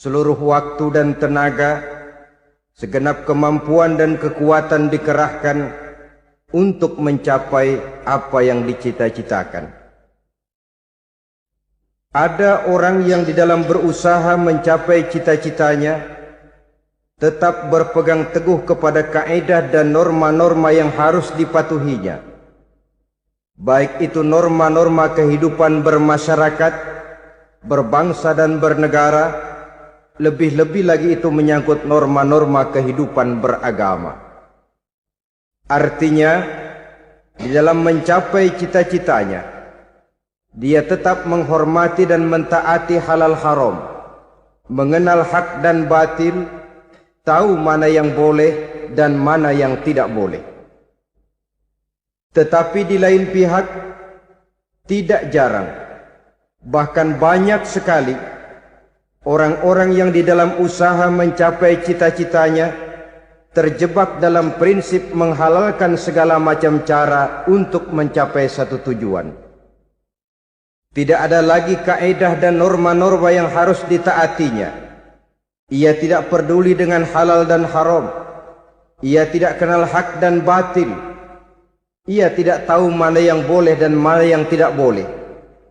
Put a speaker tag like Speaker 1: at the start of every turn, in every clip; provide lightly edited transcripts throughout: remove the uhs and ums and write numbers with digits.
Speaker 1: seluruh waktu dan tenaga, segenap kemampuan dan kekuatan dikerahkan untuk mencapai apa yang dicita-citakan. Ada orang yang di dalam berusaha mencapai cita-citanya tetap berpegang teguh kepada kaidah dan norma-norma yang harus dipatuhinya, baik itu norma-norma kehidupan bermasyarakat, berbangsa dan bernegara, lebih-lebih lagi itu menyangkut norma-norma kehidupan beragama. Artinya, di dalam mencapai cita-citanya, dia tetap menghormati dan mentaati halal haram, mengenal hak dan batil, tahu mana yang boleh dan mana yang tidak boleh. Tetapi di lain pihak, tidak jarang, bahkan banyak sekali orang-orang yang di dalam usaha mencapai cita-citanya terjebak dalam prinsip menghalalkan segala macam cara untuk mencapai satu tujuan. Tidak ada lagi kaidah dan norma-norma yang harus ditaatinya. Ia tidak peduli dengan halal dan haram. Ia tidak kenal hak dan batil. Ia tidak tahu mana yang boleh dan mana yang tidak boleh.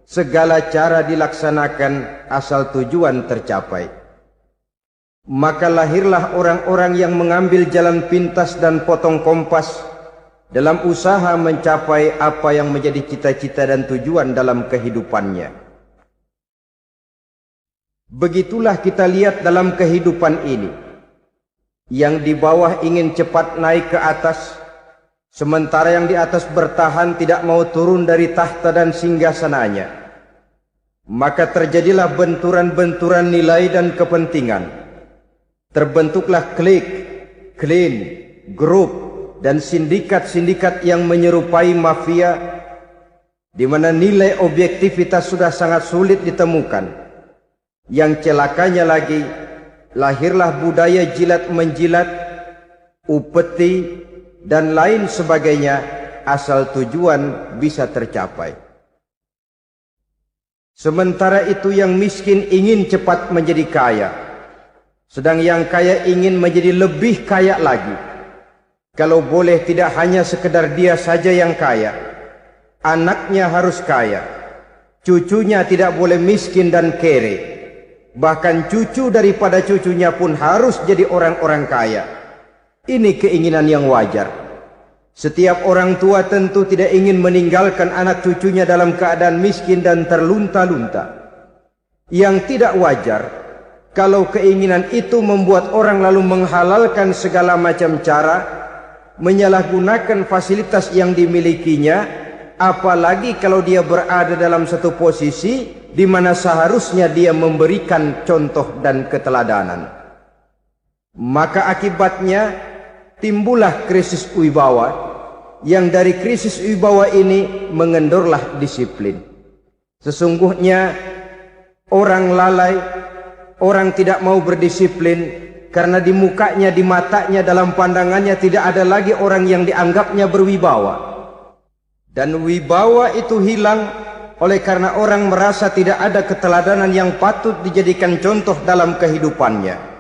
Speaker 1: Segala cara dilaksanakan asal tujuan tercapai. Maka lahirlah orang-orang yang mengambil jalan pintas dan potong kompas dalam usaha mencapai apa yang menjadi cita-cita dan tujuan dalam kehidupannya. Begitulah kita lihat dalam kehidupan ini. Yang di bawah ingin cepat naik ke atas, sementara yang di atas bertahan tidak mau turun dari tahta dan singgasananya. Maka terjadilah benturan-benturan nilai dan kepentingan. Terbentuklah klik, klan, grup, dan sindikat-sindikat yang menyerupai mafia, di mana nilai objektivitas sudah sangat sulit ditemukan. Yang celakanya lagi, lahirlah budaya jilat-menjilat, upeti, dan lain sebagainya, asal tujuan bisa tercapai. Sementara itu yang miskin ingin cepat menjadi kaya, sedang yang kaya ingin menjadi lebih kaya lagi. Kalau boleh tidak hanya sekedar dia saja yang kaya, anaknya harus kaya, cucunya tidak boleh miskin dan kere, bahkan cucu daripada cucunya pun harus jadi orang-orang kaya. Ini keinginan yang wajar. Setiap orang tua tentu tidak ingin meninggalkan anak cucunya dalam keadaan miskin dan terlunta-lunta. Yang tidak wajar kalau keinginan itu membuat orang lalu menghalalkan segala macam cara, menyalahgunakan fasilitas yang dimilikinya, apalagi kalau dia berada dalam satu posisi di mana seharusnya dia memberikan contoh dan keteladanan. Maka akibatnya timbullah krisis wibawa, yang dari krisis wibawa ini mengendorlah disiplin. Sesungguhnya orang lalai, orang tidak mau berdisiplin, karena di mukanya, di matanya, dalam pandangannya tidak ada lagi orang yang dianggapnya berwibawa. Dan wibawa itu hilang oleh karena orang merasa tidak ada keteladanan yang patut dijadikan contoh dalam kehidupannya.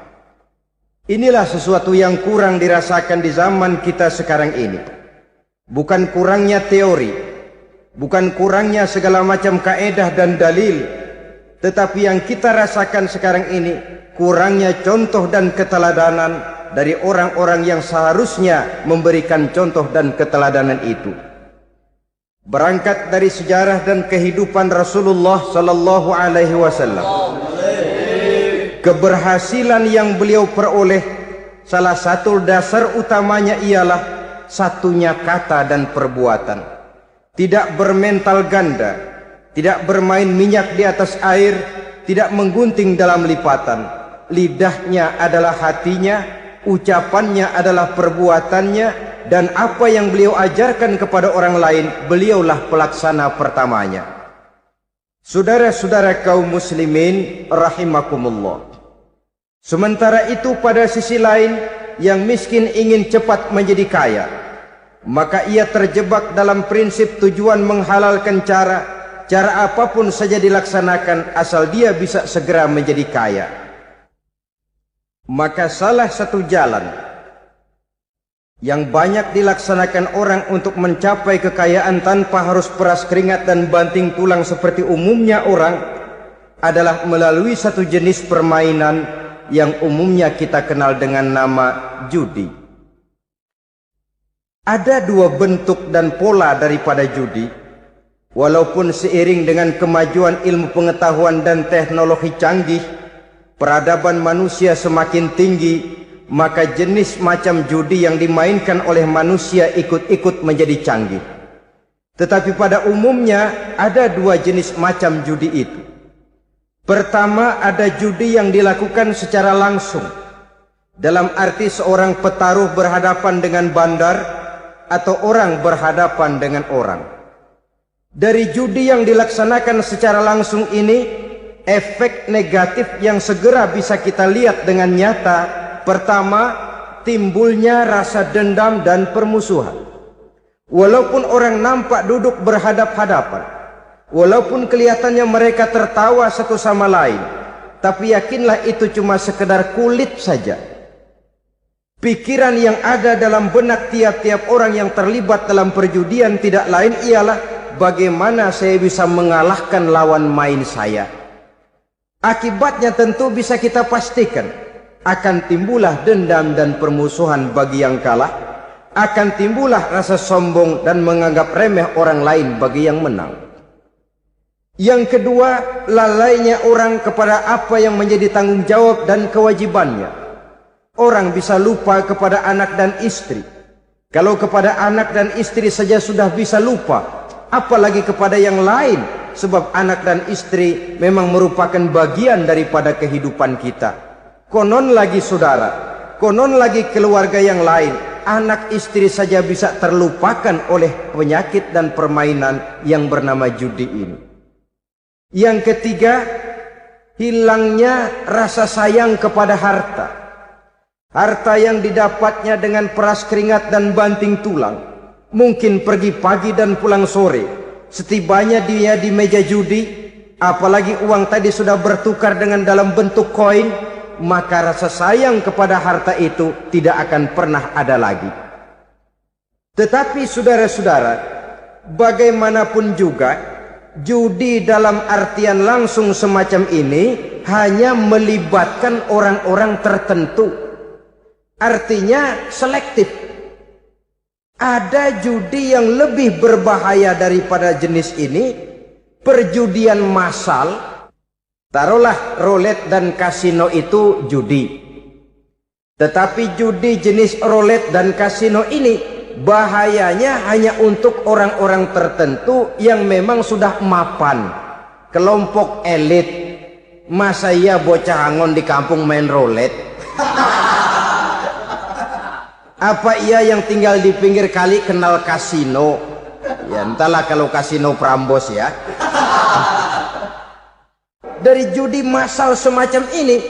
Speaker 1: Inilah sesuatu yang kurang dirasakan di zaman kita sekarang ini. Bukan kurangnya teori, bukan kurangnya segala macam kaedah dan dalil, tetapi yang kita rasakan sekarang ini kurangnya contoh dan keteladanan dari orang-orang yang seharusnya memberikan contoh dan keteladanan itu. Berangkat dari sejarah dan kehidupan Rasulullah sallallahu alaihi wasallam, keberhasilan yang beliau peroleh, salah satu dasar utamanya ialah satunya kata dan perbuatan. Tidak bermental ganda, tidak bermain minyak di atas air, tidak menggunting dalam lipatan. Lidahnya adalah hatinya, ucapannya adalah perbuatannya, dan apa yang beliau ajarkan kepada orang lain, beliaulah pelaksana pertamanya. Saudara-saudara kaum muslimin rahimakumullah. Sementara itu pada sisi lain, yang miskin ingin cepat menjadi kaya, maka ia terjebak dalam prinsip tujuan menghalalkan cara apapun saja dilaksanakan asal dia bisa segera menjadi kaya. Maka salah satu jalan yang banyak dilaksanakan orang untuk mencapai kekayaan tanpa harus peras keringat dan banting tulang seperti umumnya orang adalah melalui satu jenis permainan yang umumnya kita kenal dengan nama judi. Ada dua bentuk dan pola daripada judi. Walaupun seiring dengan kemajuan ilmu pengetahuan dan teknologi canggih, peradaban manusia semakin tinggi, maka jenis macam judi yang dimainkan oleh manusia ikut-ikut menjadi canggih. Tetapi pada umumnya ada dua jenis macam judi itu. Pertama, ada judi yang dilakukan secara langsung, dalam arti seorang petaruh berhadapan dengan bandar atau orang berhadapan dengan orang. Dari judi yang dilaksanakan secara langsung ini, efek negatif yang segera bisa kita lihat dengan nyata. Pertama, timbulnya rasa dendam dan permusuhan. Walaupun orang nampak duduk berhadap-hadapan, walaupun kelihatannya mereka tertawa satu sama lain, tapi yakinlah itu cuma sekedar kulit saja. Pikiran yang ada dalam benak tiap-tiap orang yang terlibat dalam perjudian tidak lain ialah bagaimana saya bisa mengalahkan lawan main saya. Akibatnya tentu bisa kita pastikan, akan timbullah dendam dan permusuhan bagi yang kalah, akan timbullah rasa sombong dan menganggap remeh orang lain bagi yang menang. Yang kedua, lalainya orang kepada apa yang menjadi tanggung jawab dan kewajibannya. Orang bisa lupa kepada anak dan istri. Kalau kepada anak dan istri saja sudah bisa lupa, apalagi kepada yang lain, sebab anak dan istri memang merupakan bagian daripada kehidupan kita. Konon lagi saudara, konon lagi keluarga yang lain, anak istri saja bisa terlupakan oleh penyakit dan permainan yang bernama judi ini. Yang ketiga, hilangnya rasa sayang kepada harta. Harta yang didapatnya dengan peras keringat dan banting tulang. Mungkin pergi pagi dan pulang sore. Setibanya dia di meja judi, apalagi uang tadi sudah bertukar dengan dalam bentuk koin, maka rasa sayang kepada harta itu tidak akan pernah ada lagi. Tetapi saudara-saudara, bagaimanapun juga, judi dalam artian langsung semacam ini hanya melibatkan orang-orang tertentu. Artinya selektif. Ada judi yang lebih berbahaya daripada jenis ini, perjudian massal. Taruhlah roulette dan kasino itu judi. Tetapi judi jenis roulette dan kasino ini bahayanya hanya untuk orang-orang tertentu yang memang sudah mapan, kelompok elit. Masa iya bocah angon di kampung main roulette? Apa ia yang tinggal di pinggir kali kenal kasino? Ya entahlah kalau kasino Prambos ya. Dari judi massal semacam ini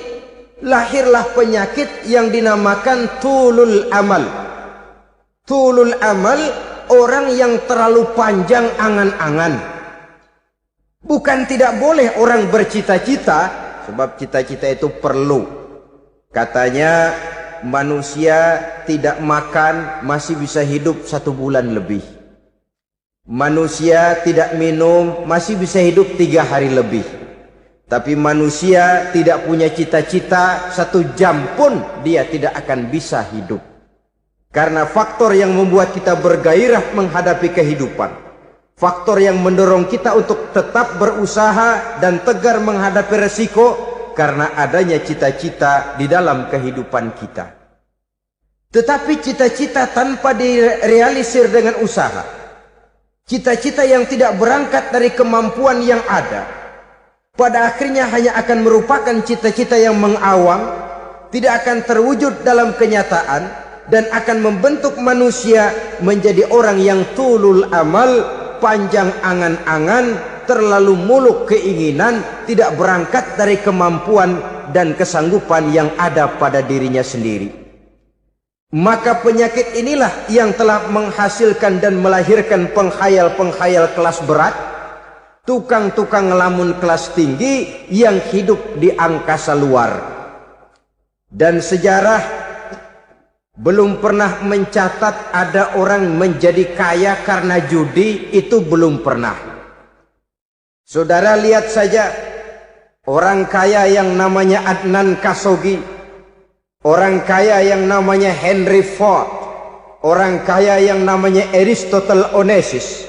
Speaker 1: lahirlah penyakit yang dinamakan tulul amal. Tulul amal, orang yang terlalu panjang angan-angan. Bukan tidak boleh orang bercita-cita, sebab cita-cita itu perlu. Katanya manusia tidak makan masih bisa hidup 1 bulan lebih. Manusia tidak minum masih bisa hidup 3 hari lebih. Tapi manusia tidak punya cita-cita 1 jam pun dia tidak akan bisa hidup. Karena faktor yang membuat kita bergairah menghadapi kehidupan, faktor yang mendorong kita untuk tetap berusaha dan tegar menghadapi resiko, karena adanya cita-cita di dalam kehidupan kita. Tetapi cita-cita tanpa direalisir dengan usaha, cita-cita yang tidak berangkat dari kemampuan yang ada, pada akhirnya hanya akan merupakan cita-cita yang mengawang, tidak akan terwujud dalam kenyataan, dan akan membentuk manusia menjadi orang yang tulul amal, panjang angan-angan, terlalu muluk keinginan, tidak berangkat dari kemampuan dan kesanggupan yang ada pada dirinya sendiri. Maka penyakit inilah yang telah menghasilkan dan melahirkan penghayal-penghayal kelas berat, tukang-tukang ngelamun kelas tinggi yang hidup di angkasa luar. Dan sejarah belum pernah mencatat ada orang menjadi kaya karena judi, itu belum pernah. Saudara lihat saja orang kaya yang namanya Adnan Khashoggi, orang kaya yang namanya Henry Ford, orang kaya yang namanya Aristotle Onassis,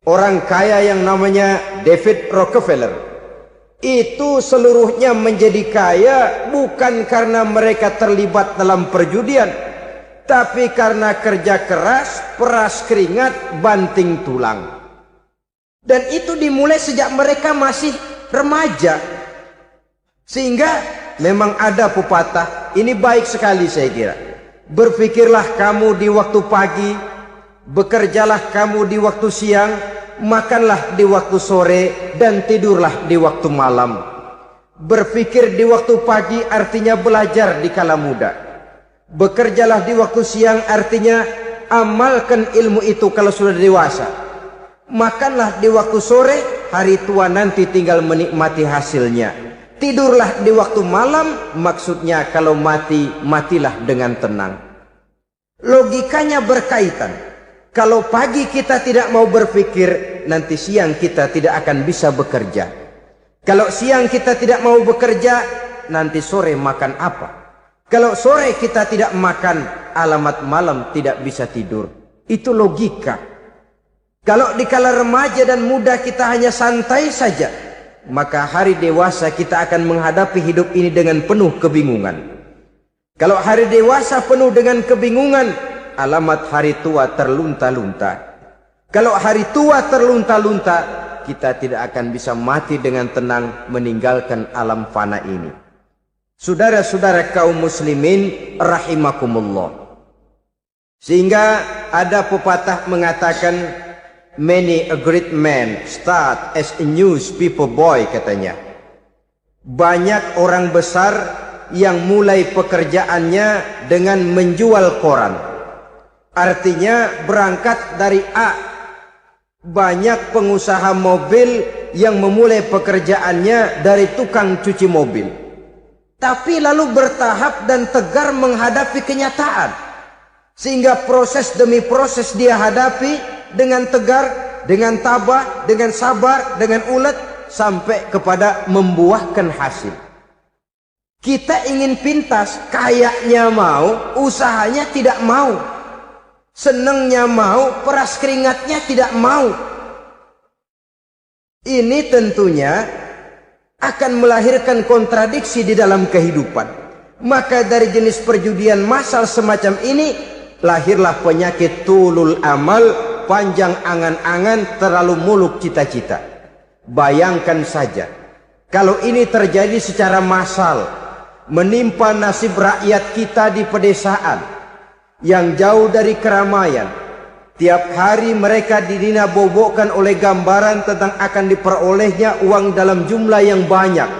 Speaker 1: orang kaya yang namanya David Rockefeller. Itu seluruhnya menjadi kaya bukan karena mereka terlibat dalam perjudian, tapi karena kerja keras, peras keringat, banting tulang. Dan itu dimulai sejak mereka masih remaja. Sehingga memang ada pepatah, ini baik sekali saya kira. Berpikirlah kamu di waktu pagi, bekerjalah kamu di waktu siang, makanlah di waktu sore, dan tidurlah di waktu malam. Berpikir di waktu pagi artinya belajar di kala muda. Bekerjalah di waktu siang artinya amalkan ilmu itu kalau sudah dewasa. Makanlah di waktu sore, hari tua nanti tinggal menikmati hasilnya. Tidurlah di waktu malam, maksudnya kalau mati, matilah dengan tenang. Logikanya berkaitan. Kalau pagi kita tidak mau berpikir, nanti siang kita tidak akan bisa bekerja. Kalau siang kita tidak mau bekerja, nanti sore makan apa? Kalau sore kita tidak makan, alamat malam tidak bisa tidur. Itu logika. Kalau di kala remaja dan muda kita hanya santai saja, maka hari dewasa kita akan menghadapi hidup ini dengan penuh kebingungan. Kalau hari dewasa penuh dengan kebingungan, alamat hari tua terlunta-lunta. Kalau hari tua terlunta-lunta, kita tidak akan bisa mati dengan tenang meninggalkan alam fana ini. Saudara-saudara kaum muslimin rahimakumullah. Sehingga ada pepatah mengatakan, many a great man start as a newspaper boy, katanya. Banyak orang besar yang mulai pekerjaannya dengan menjual koran. Artinya berangkat dari A. Banyak pengusaha mobil yang memulai pekerjaannya dari tukang cuci mobil, tapi lalu bertahap dan tegar menghadapi kenyataan, sehingga proses demi proses dia hadapi dengan tegar, dengan tabah, dengan sabar, dengan ulet, sampai kepada membuahkan hasil. Kita ingin pintas, kayaknya mau, usahanya tidak mau. Senangnya mau, peras keringatnya tidak mau. Ini tentunya akan melahirkan kontradiksi di dalam kehidupan. Maka dari jenis perjudian massal semacam ini, lahirlah penyakit tulul amal, panjang angan-angan, terlalu muluk cita-cita. Bayangkan saja, kalau ini terjadi secara massal, menimpa nasib rakyat kita di pedesaan, yang jauh dari keramaian. Tiap hari mereka didina-bobokkan oleh gambaran tentang akan diperolehnya uang dalam jumlah yang banyak,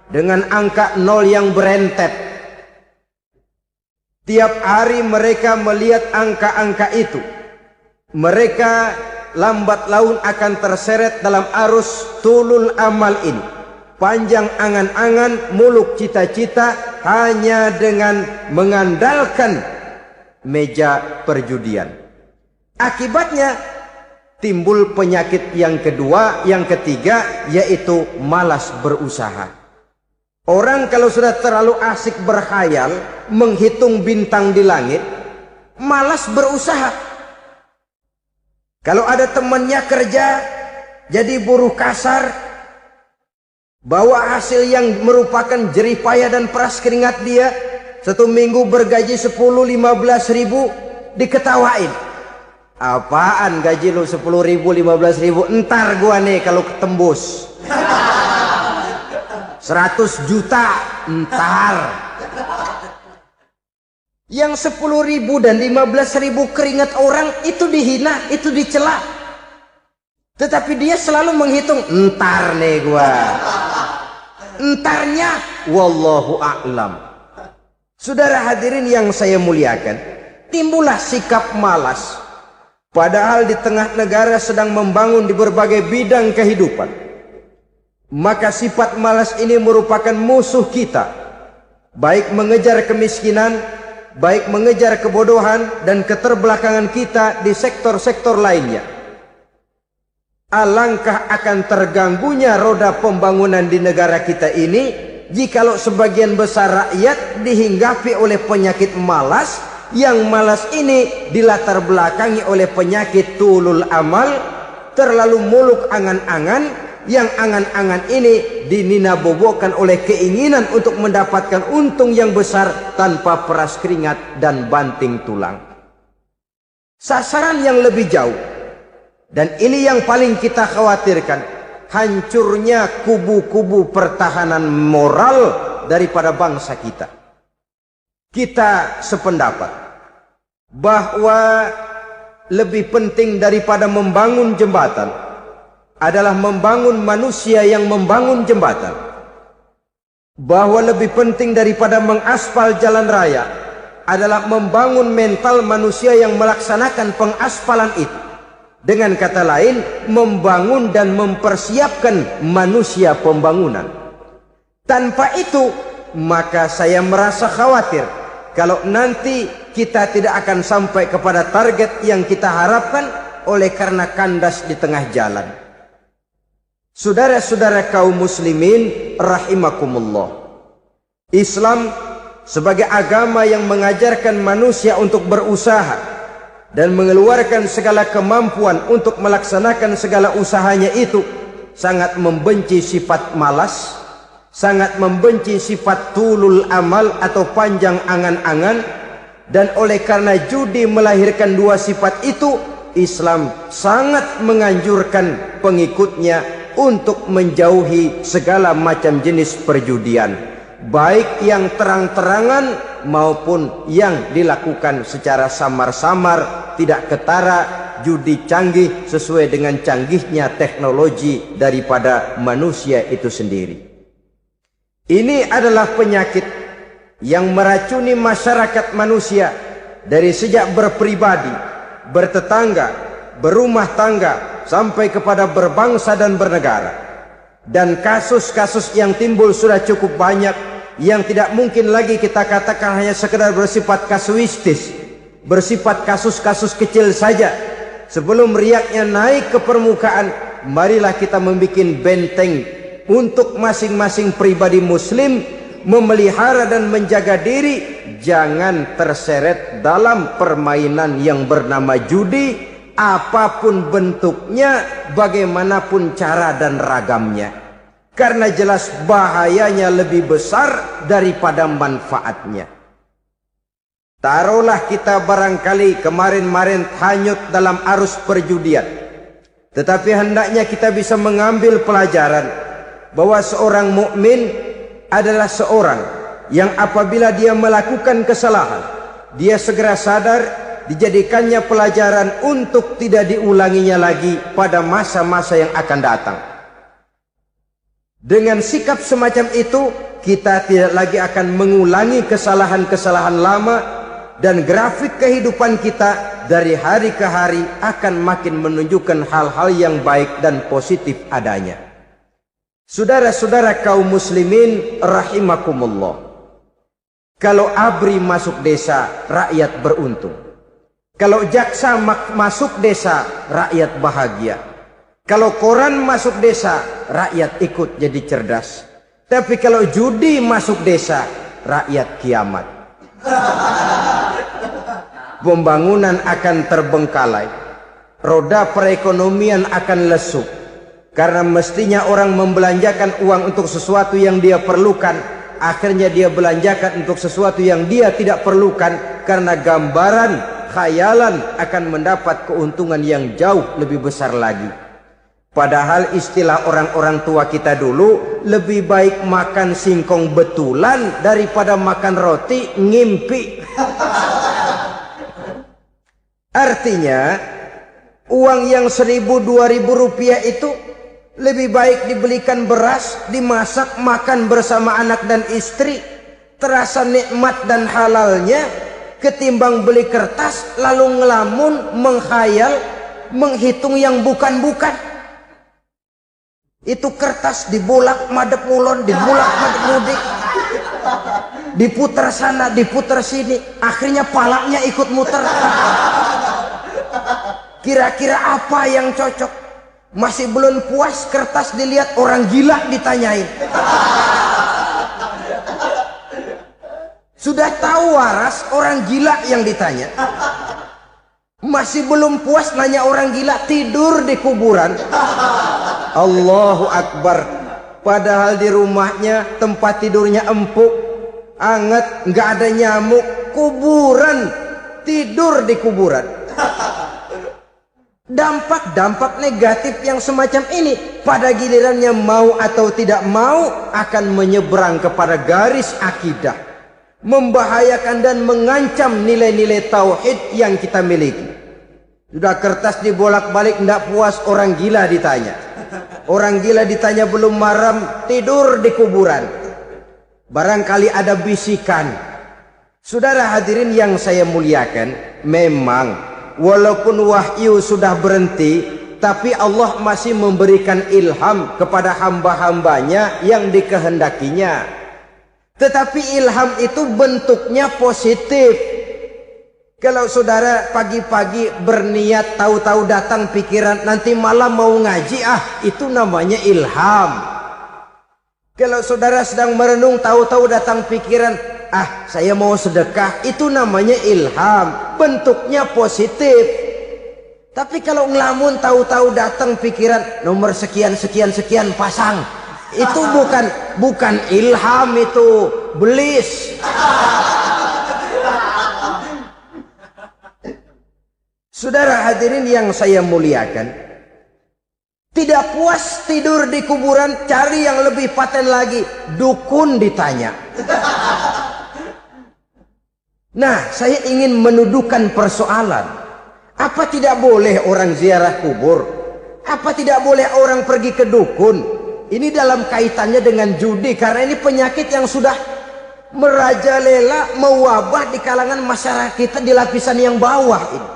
Speaker 1: dengan angka nol yang berentet. Tiap hari mereka melihat angka-angka itu. Mereka lambat laun akan terseret dalam arus tulul amal ini. Panjang angan-angan, muluk cita-cita, hanya dengan mengandalkan meja perjudian. Akibatnya timbul penyakit yang kedua, yang ketiga, yaitu malas berusaha. Orang kalau sudah terlalu asik berkhayal, menghitung bintang di langit, malas berusaha. Kalau ada temannya kerja jadi buruh kasar, bawa hasil yang merupakan jerih payah dan peras keringat dia, satu minggu bergaji 10-15 ribu, diketawain. Apaan gaji lu 10 ribu, 15 ribu? Entar gua nih kalau ketembus 100 juta, entar. Yang 10 ribu dan 15 ribu keringat orang itu dihina, itu dicela. Tetapi dia selalu menghitung, entar nih gua. Entarnya wallahu a'lam. Saudara hadirin yang saya muliakan, timbullah sikap malas. Padahal di tengah negara sedang membangun di berbagai bidang kehidupan. Maka sifat malas ini merupakan musuh kita. baik mengejar kemiskinan, baik mengejar kebodohan dan keterbelakangan kita di sektor-sektor lainnya. Alangkah akan terganggunya roda pembangunan di negara kita ini jikalau sebagian besar rakyat dihinggapi oleh penyakit malas, yang malas ini dilatar belakangi oleh penyakit tulul amal, terlalu muluk angan-angan, yang angan-angan ini dininabobokan oleh keinginan untuk mendapatkan untung yang besar tanpa peras keringat dan banting tulang. Sasaran yang lebih jauh, dan ini yang paling kita khawatirkan, hancurnya kubu-kubu pertahanan moral daripada bangsa kita. Kita sependapat bahwa lebih penting daripada membangun jembatan adalah membangun manusia yang membangun jembatan. Bahwa lebih penting daripada mengaspal jalan raya adalah membangun mental manusia yang melaksanakan pengaspalan itu. Dengan kata lain, membangun dan mempersiapkan manusia pembangunan. Tanpa itu, maka saya merasa khawatir kalau nanti kita tidak akan sampai kepada target yang kita harapkan oleh karena kandas di tengah jalan. Saudara-saudara kaum muslimin rahimakumullah, Islam sebagai agama yang mengajarkan manusia untuk berusaha dan mengeluarkan segala kemampuan untuk melaksanakan segala usahanya itu, sangat membenci sifat malas, sangat membenci sifat tulul amal atau panjang angan-angan. Dan oleh karena judi melahirkan dua sifat itu, Islam sangat menganjurkan pengikutnya untuk menjauhi segala macam jenis perjudian, baik yang terang-terangan maupun yang dilakukan secara samar-samar, tidak ketara, judi canggih sesuai dengan canggihnya teknologi daripada manusia itu sendiri. Ini adalah penyakit yang meracuni masyarakat manusia dari sejak berpribadi, bertetangga, berumah tangga, sampai kepada berbangsa dan bernegara. Dan kasus-kasus yang timbul sudah cukup banyak, yang tidak mungkin lagi kita katakan hanya sekedar bersifat kasuistis, bersifat kasus-kasus kecil saja. Sebelum riaknya naik ke permukaan, marilah kita membuat benteng untuk masing-masing pribadi muslim memelihara dan menjaga diri, jangan terseret dalam permainan yang bernama judi, apapun bentuknya, bagaimanapun cara dan ragamnya. Karena jelas bahayanya lebih besar daripada manfaatnya. Taruhlah kita barangkali kemarin-marin hanyut dalam arus perjudian, tetapi hendaknya kita bisa mengambil pelajaran bahwa seorang mukmin adalah seorang yang apabila dia melakukan kesalahan, dia segera sadar, dijadikannya pelajaran untuk tidak diulanginya lagi pada masa-masa yang akan datang. Dengan sikap semacam itu, kita tidak lagi akan mengulangi kesalahan-kesalahan lama, dan grafik kehidupan kita dari hari ke hari akan makin menunjukkan hal-hal yang baik dan positif adanya. Saudara-saudara kaum muslimin rahimakumullah, kalau ABRI masuk desa, rakyat beruntung. Kalau jaksa masuk desa, rakyat bahagia. Kalau koran masuk desa, rakyat ikut jadi cerdas. Tapi kalau judi masuk desa, rakyat kiamat. Pembangunan akan terbengkalai, roda perekonomian akan lesu. Karena mestinya orang membelanjakan uang untuk sesuatu yang dia perlukan, akhirnya dia belanjakan untuk sesuatu yang dia tidak perlukan, karena gambaran, khayalan akan mendapat keuntungan yang jauh lebih besar lagi. Padahal istilah orang-orang tua kita dulu, lebih baik makan singkong betulan daripada makan roti ngimpi. Artinya, uang yang 1.000-2.000 rupiah itu lebih baik dibelikan beras, dimasak, makan bersama anak dan istri, terasa nikmat dan halalnya, ketimbang beli kertas lalu ngelamun, menghayal, menghitung yang bukan-bukan. Itu kertas dibolak madep ulon, dibolak madep mudik. diputar sana, diputar sini, akhirnya palanya ikut muter. Kira-kira apa yang cocok? Masih belum puas, kertas dilihat, orang gila ditanyain. Sudah tahu waras, orang gila yang ditanya. Masih belum puas, nanya orang gila, tidur di kuburan. Allahu Akbar. Padahal di rumahnya tempat tidurnya empuk, anget, nggak ada nyamuk. Kuburan, tidur di kuburan. Dampak-dampak negatif yang semacam ini pada gilirannya mau atau tidak mau akan menyeberang kepada garis akidah, membahayakan dan mengancam nilai-nilai tauhid yang kita miliki. Sudah kertas dibolak-balik, tidak puas, orang gila ditanya. Orang gila ditanya belum maram, tidur di kuburan. Barangkali ada bisikan. Saudara hadirin yang saya muliakan, memang walaupun wahyu sudah berhenti, tapi Allah masih memberikan ilham kepada hamba-hambanya yang dikehendakinya. Tetapi ilham itu bentuknya positif. Kalau saudara pagi-pagi berniat, tahu-tahu datang pikiran nanti malam mau ngaji, itu namanya ilham. Kalau saudara sedang merenung, tahu-tahu datang pikiran, saya mau sedekah, itu namanya ilham, bentuknya positif. Tapi kalau ngelamun, tahu-tahu datang pikiran nomor sekian sekian sekian pasang, itu bukan ilham, itu belis. Saudara hadirin yang saya muliakan, tidak puas tidur di kuburan, cari yang lebih paten lagi, dukun ditanya. Nah, saya ingin menuduhkan persoalan. Apa tidak boleh orang ziarah kubur? Apa tidak boleh orang pergi ke dukun? Ini dalam kaitannya dengan judi, karena ini penyakit yang sudah merajalela, mewabah di kalangan masyarakat kita di lapisan yang bawah ini.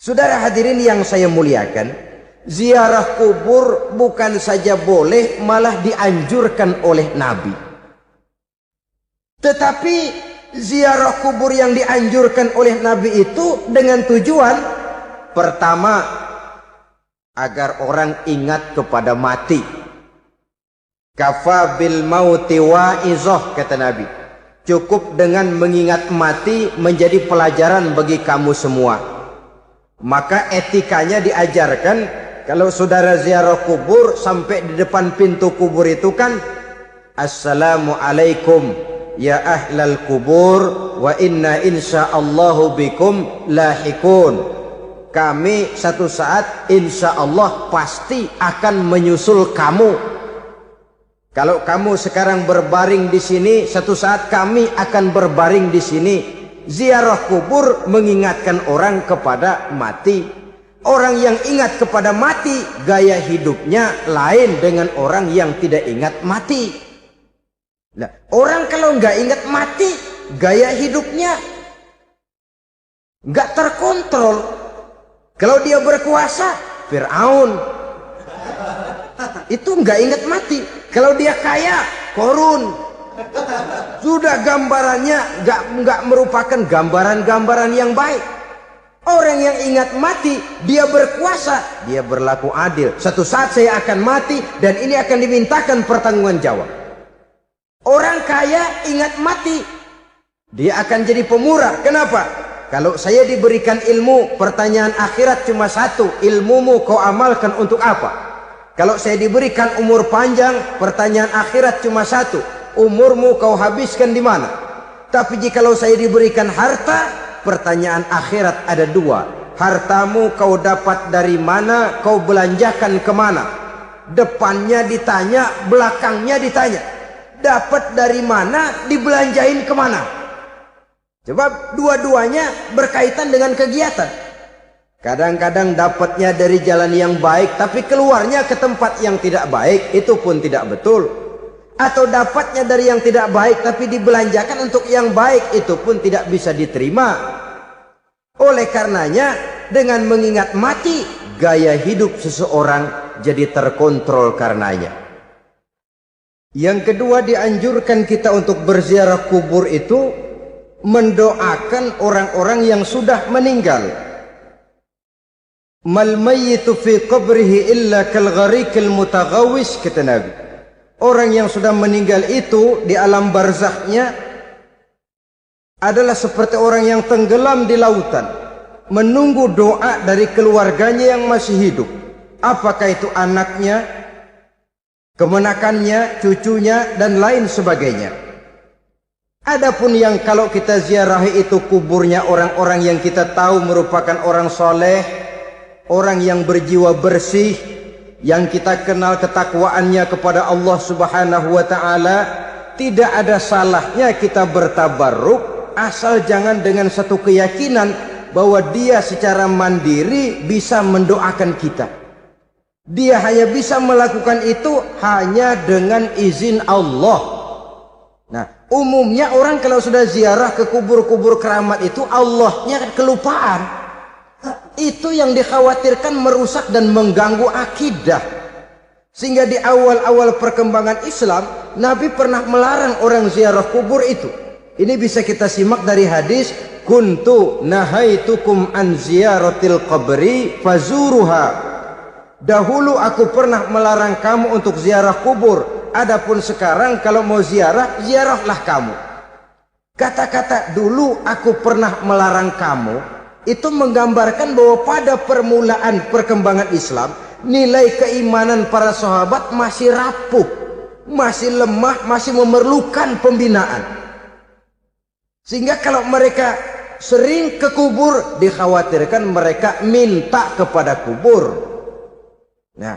Speaker 1: Saudara hadirin yang saya muliakan, ziarah kubur bukan saja boleh, malah dianjurkan oleh Nabi. Tetapi ziarah kubur yang dianjurkan oleh Nabi itu dengan tujuan pertama, agar orang ingat kepada mati. Kafa bil mauti wa'izah, kata Nabi. Cukup dengan mengingat mati menjadi pelajaran bagi kamu semua. Maka etikanya diajarkan, kalau saudara ziarah kubur, sampai di depan pintu kubur itu kan, Assalamualaikum ya ahlal kubur wa inna insyaallahu bikum lahikun. Kami satu saat insya Allah pasti akan menyusul kamu. Kalau kamu sekarang berbaring di sini, satu saat kami akan berbaring di sini. Ziarah kubur mengingatkan orang kepada mati. Orang yang ingat kepada mati, gaya hidupnya lain dengan orang yang tidak ingat mati. Nah, orang kalau nggak ingat mati, gaya hidupnya nggak terkontrol. Kalau dia berkuasa, Fir'aun, itu nggak ingat mati. Kalau dia kaya, Korun. Sudah gambarannya nggak merupakan gambaran-gambaran yang baik. Orang yang ingat mati, dia berkuasa, dia berlaku adil. Satu saat saya akan mati dan ini akan dimintakan pertanggungan jawab. Orang kaya ingat mati, dia akan jadi pemurah. Kenapa? Kalau saya diberikan ilmu, pertanyaan akhirat cuma satu, ilmumu kau amalkan untuk apa? Kalau saya diberikan umur panjang, pertanyaan akhirat cuma satu, umurmu kau habiskan di mana? Tapi jikalau saya diberikan harta, pertanyaan akhirat ada dua. Hartamu kau dapat dari mana, kau belanjakan kemana? Depannya ditanya, belakangnya ditanya. Dapat dari mana, dibelanjain kemana? Sebab dua-duanya berkaitan dengan kegiatan. Kadang-kadang dapatnya dari jalan yang baik, tapi keluarnya ke tempat yang tidak baik, itu pun tidak betul. Atau dapatnya dari yang tidak baik tapi dibelanjakan untuk yang baik, itu pun tidak bisa diterima. Oleh karenanya, dengan mengingat mati, gaya hidup seseorang jadi terkontrol karenanya. Yang kedua, dianjurkan kita untuk berziarah kubur itu mendoakan orang-orang yang sudah meninggal. Mal mayyitu fi qabrihi illa kal gharikil mutaghawis, kata Nabi. Orang yang sudah meninggal itu di alam barzahnya adalah seperti orang yang tenggelam di lautan, menunggu doa dari keluarganya yang masih hidup. Apakah itu anaknya, kemenakannya, cucunya, dan lain sebagainya. Adapun yang kalau kita ziarahi itu kuburnya orang-orang yang kita tahu merupakan orang soleh, orang yang berjiwa bersih, yang kita kenal ketakwaannya kepada Allah Subhanahu wa ta'ala, tidak ada salahnya kita bertabarruk, asal jangan dengan satu keyakinan bahwa dia secara mandiri bisa mendoakan kita. Dia hanya bisa melakukan itu hanya dengan izin Allah. Nah, umumnya orang kalau sudah ziarah ke kubur-kubur keramat itu Allahnya kelupaan. Itu yang dikhawatirkan merusak dan mengganggu akidah. Sehingga di awal-awal perkembangan Islam, Nabi pernah melarang orang ziarah kubur itu. Ini bisa kita simak dari hadis, kuntu nahaitukum an ziyaratil qabri fazuruha. Dahulu aku pernah melarang kamu untuk ziarah kubur, adapun sekarang kalau mau ziarah, ziarahlah kamu. Kata-kata dulu aku pernah melarang kamu itu menggambarkan bahwa pada permulaan perkembangan Islam, nilai keimanan para sahabat masih rapuh, masih lemah, masih memerlukan pembinaan. Sehingga kalau mereka sering ke kubur, dikhawatirkan mereka minta kepada kubur. Nah,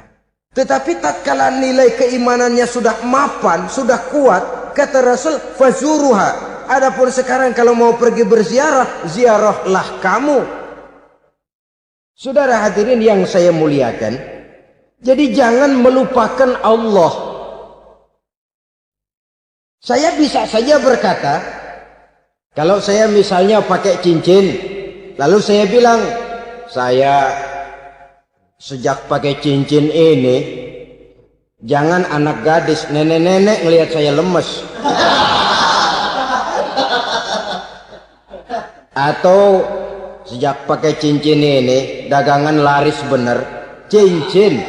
Speaker 1: tetapi tatkala nilai keimanannya sudah mapan, sudah kuat, kata Rasul, fazuruha. Adapun sekarang kalau mau pergi berziarah, ziarahlah kamu. Saudara hadirin yang saya muliakan, jadi jangan melupakan Allah. Saya bisa saja berkata, kalau saya misalnya pakai cincin, lalu saya bilang, saya sejak pakai cincin ini, jangan anak gadis, nenek-nenek ngelihat saya lemes. Atau sejak pakai cincin ini, dagangan laris bener. Cincin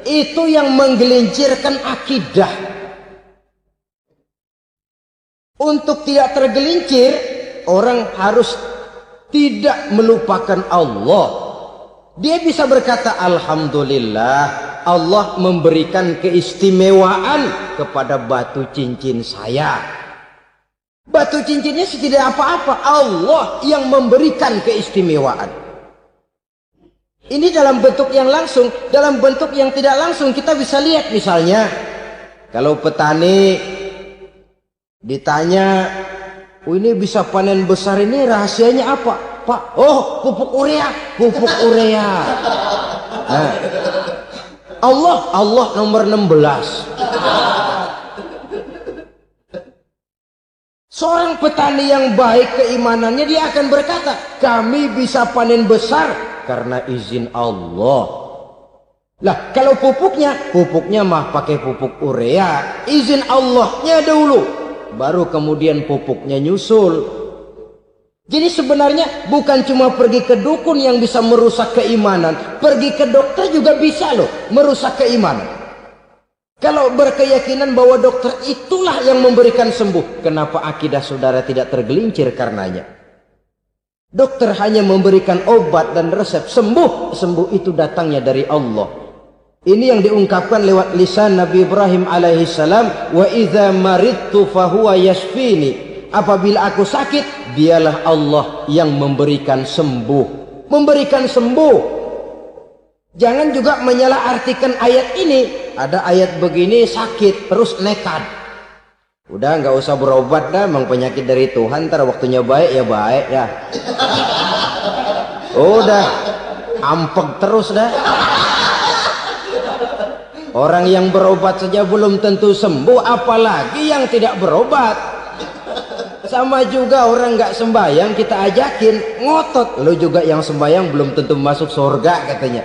Speaker 1: itu yang menggelincirkan akidah. Untuk tidak tergelincir, orang harus tidak melupakan Allah. Dia bisa berkata, alhamdulillah, Allah memberikan keistimewaan kepada batu cincin saya. Batu cincinnya tidak apa-apa, Allah yang memberikan keistimewaan. Ini dalam bentuk yang langsung. Dalam bentuk yang tidak langsung kita bisa lihat, misalnya kalau petani ditanya, oh ini bisa panen besar ini rahasianya apa Pak? Oh, pupuk urea. Pupuk urea. Nah, Allah nomor 16. Seorang petani yang baik keimanannya, dia akan berkata, kami bisa panen besar karena izin Allah. Lah, kalau pupuknya mah pakai pupuk urea, izin Allahnya dulu, baru kemudian pupuknya nyusul. Jadi sebenarnya bukan cuma pergi ke dukun yang bisa merusak keimanan, pergi ke dokter juga bisa loh merusak keimanan. Kalau berkeyakinan bahwa dokter itulah yang memberikan sembuh, kenapa akidah saudara tidak tergelincir karenanya? Dokter hanya memberikan obat dan resep, sembuh itu datangnya dari Allah. Ini yang diungkapkan lewat lisan Nabi Ibrahim alaihissalam, wa idza maridtu fahuwa yashfini. Apabila aku sakit, dialah Allah yang memberikan sembuh. Memberikan sembuh. Jangan juga menyalahartikan ayat ini. Ada ayat begini sakit terus nekat. Udah nggak usah berobat dah, memang penyakit dari Tuhan, ntar waktunya baik ya baik ya. Udah ampek terus dah. Orang yang berobat saja belum tentu sembuh, apalagi yang tidak berobat. Sama juga orang nggak sembahyang kita ajakin ngotot, lo juga yang sembahyang belum tentu masuk surga katanya.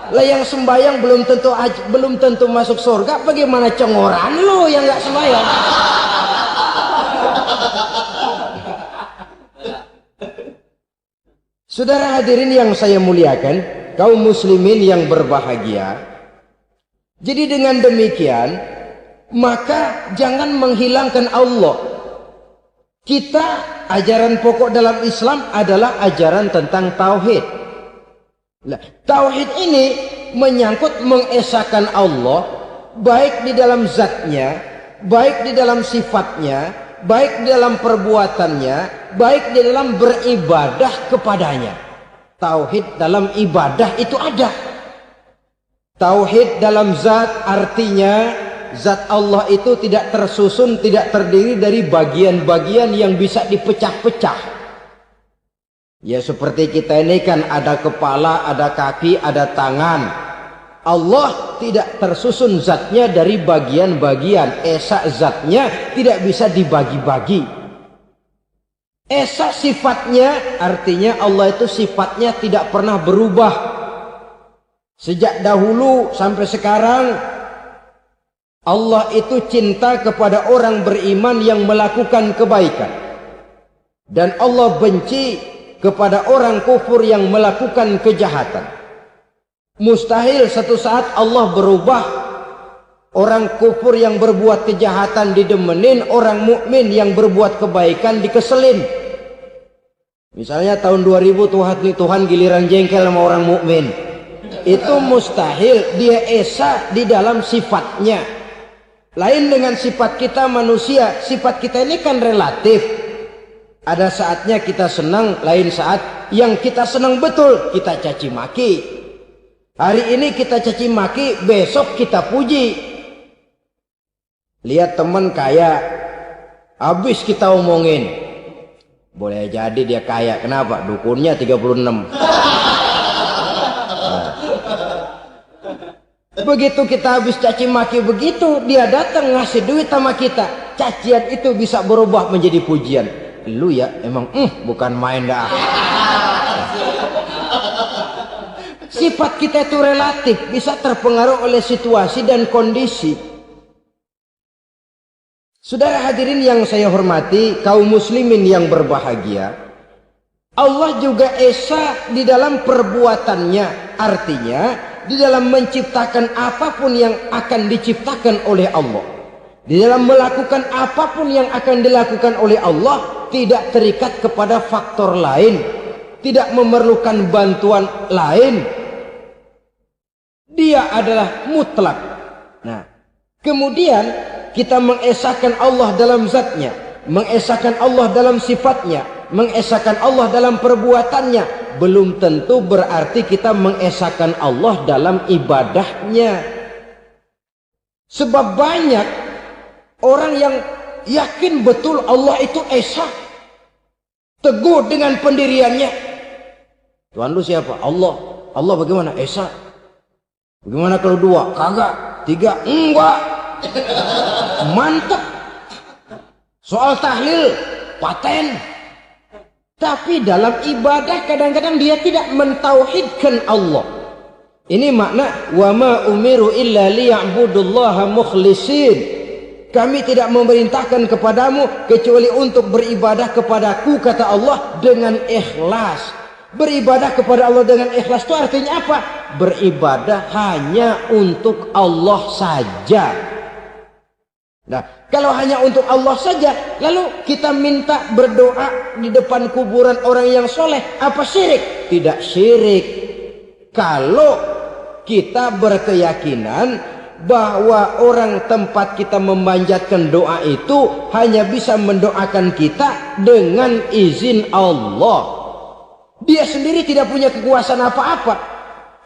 Speaker 1: Lah yang sembahyang belum tentu masuk surga, bagaimana cengoran lo yang nggak sembahyang? Saudara hadirin yang saya muliakan, kaum muslimin yang berbahagia. Jadi dengan demikian, maka jangan menghilangkan Allah. Kita, ajaran pokok dalam Islam adalah ajaran tentang tauhid. Nah, tauhid ini menyangkut mengesahkan Allah, baik di dalam zatnya, baik di dalam sifatnya, baik di dalam perbuatannya, baik di dalam beribadah kepadanya. Tauhid dalam ibadah itu ada. Tauhid dalam zat artinya zat Allah itu tidak tersusun, tidak terdiri dari bagian-bagian yang bisa dipecah-pecah. Ya seperti kita ini kan ada kepala, ada kaki, ada tangan. Allah tidak tersusun zatnya dari bagian-bagian. Esa zatnya tidak bisa dibagi-bagi. Esa sifatnya artinya Allah itu sifatnya tidak pernah berubah. Sejak dahulu sampai sekarang Allah itu cinta kepada orang beriman yang melakukan kebaikan. Dan Allah benci kepada orang kufur yang melakukan kejahatan. Mustahil satu saat Allah berubah. Orang kufur yang berbuat kejahatan didemenin, orang mukmin yang berbuat kebaikan dikeselin. Misalnya tahun 2000 Tuhan giliran jengkel sama orang mukmin. Itu mustahil, dia esa di dalam sifatnya. Lain dengan sifat kita manusia, sifat kita ini kan relatif. Ada saatnya kita senang, lain saat yang kita senang betul kita caci maki. Hari ini kita caci maki, besok kita puji. Lihat teman kaya, habis kita omongin. Boleh jadi dia kaya, kenapa? Dukunnya 36. Begitu kita habis caci maki begitu, dia datang ngasih duit sama kita. Cacian itu bisa berubah menjadi pujian. Lu ya emang bukan main dah. Sifat kita itu relatif, bisa terpengaruh oleh situasi dan kondisi. Saudara hadirin yang saya hormati, kaum muslimin yang berbahagia, Allah juga esa di dalam perbuatannya. Artinya di dalam menciptakan apapun yang akan diciptakan oleh Allah, di dalam melakukan apapun yang akan dilakukan oleh Allah, tidak terikat kepada faktor lain, tidak memerlukan bantuan lain. Dia adalah mutlak. Nah, kemudian kita mengesahkan Allah dalam zatnya, mengesahkan Allah dalam sifatnya, mengesahkan Allah dalam perbuatannya. Belum tentu berarti kita mengesahkan Allah dalam ibadahnya. Sebab banyak orang yang yakin betul Allah itu esa, teguh dengan pendiriannya. Tuhan lu siapa? Allah. Allah bagaimana? Esa. Bagaimana kalau dua? Kagak. Tiga? Enggak. Mantap. Soal tahlil paten. Tapi dalam ibadah kadang-kadang dia tidak mentauhidkan Allah. Ini makna wa ma umiru illa liya'budullaha mukhlisin. Kami tidak memerintahkan kepadamu kecuali untuk beribadah kepadaku, kata Allah, dengan ikhlas. Beribadah kepada Allah dengan ikhlas itu artinya apa? Beribadah hanya untuk Allah saja. Nah, kalau hanya untuk Allah saja, lalu kita minta berdoa di depan kuburan orang yang soleh, apa syirik? Tidak syirik. Kalau kita berkeyakinan bahwa orang tempat kita memanjatkan doa itu hanya bisa mendoakan kita dengan izin Allah. Dia sendiri tidak punya kekuasaan apa-apa.